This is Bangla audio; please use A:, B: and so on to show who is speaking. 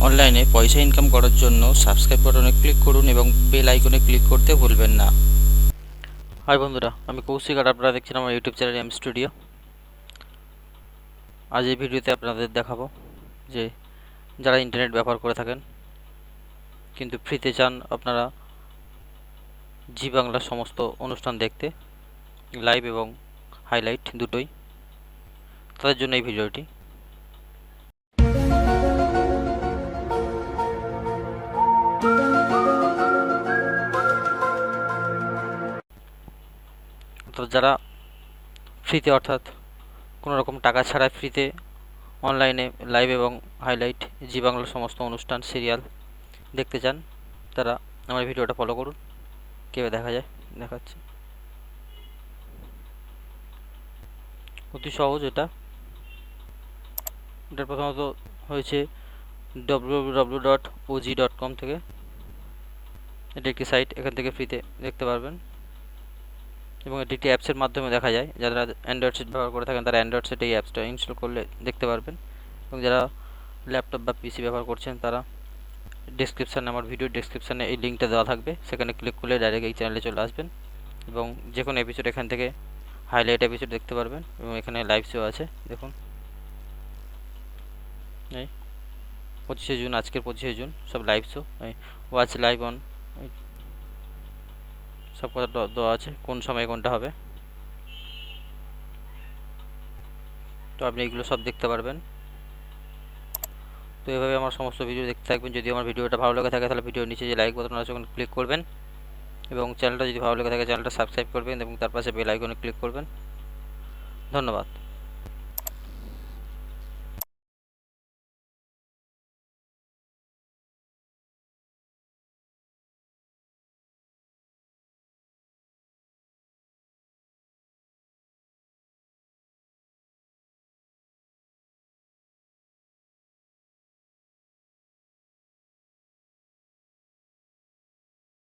A: অনলাইনে পয়সা ইনকাম করার জন্য সাবস্ক্রাইব বাটনে ক্লিক করুন এবং বেল আইকনে ক্লিক করতে ভুলবেন না। হাই বন্ধুরা, আমি কৌশিক আর আপনারা দেখছেন আমার ইউটিউব চ্যানেল এম স্টুডিও। আজ এই ভিডিওতে আপনাদের দেখাবো যে যারা ইন্টারনেট ব্যবহার করে থাকেন কিন্তু ফ্রিতে চান আপনারা জি বাংলার সমস্ত অনুষ্ঠান দেখতে, লাইভ এবং হাইলাইট দুটোই, তাদের জন্য এই ভিডিওটি। তো যারা ফ্রিতে অর্থাৎ কোনো রকম টাকা ছাড়া ফ্রিতে অনলাইনে লাইভ এবং হাইলাইট জি বাংলার সমস্ত অনুষ্ঠান সিরিয়াল দেখতে চান, তারা আমার ভিডিওটা ফলো করুন। কীভাবে দেখা যায় দেখাচ্ছি। অতি সহজ। এটা প্রথমত হয়েছে www.og.com থেকে। এটি একটি সাইট, এখান থেকে ফ্রিতে দেখতে পারবেন এবং এটি একটি অ্যাপসের মাধ্যমে দেখা যায়। যারা অ্যান্ড্রয়েড সেট ব্যবহার করে থাকেন তারা অ্যান্ড্রয়েড সেটে এই অ্যাপসটা ইনস্টল করলে দেখতে পারবেন, এবং যারা ল্যাপটপ বা পিসি ব্যবহার করছেন তারা ডেসক্রিপশানে, আমার ভিডিও ডেসক্রিপশানে এই লিঙ্কটা দেওয়া থাকবে, সেখানে ক্লিক করলে ডাইরেক্ট এই চ্যানেলে চলে আসবেন এবং যে কোনো এপিসোড এখান থেকে হাইলাইট এপিসোড দেখতে পারবেন। এবং এখানে লাইভ শো আছে, দেখুন এই 25শে জুন, আজকের 25শে জুন সব live show, watch live on, সব কথা দেওয়া আছে, কোন সময় কোনটা হবে। তো আপনি এগুলো সব দেখতে পারবেন। তো এভাবে আমার সমস্ত ভিডিও দেখতে থাকবেন। যদি আমার ভিডিওটা ভালো লাগে থাকে তাহলে ভিডিওর নিচে যে লাইক বাটন আছে ওখানে ক্লিক করবেন এবং চ্যানেলটা যদি ভালো লাগে থাকে চ্যানেলটা সাবস্ক্রাইব করবেন এবং তার পাশে বেল আইকনে ক্লিক করবেন। ধন্যবাদ।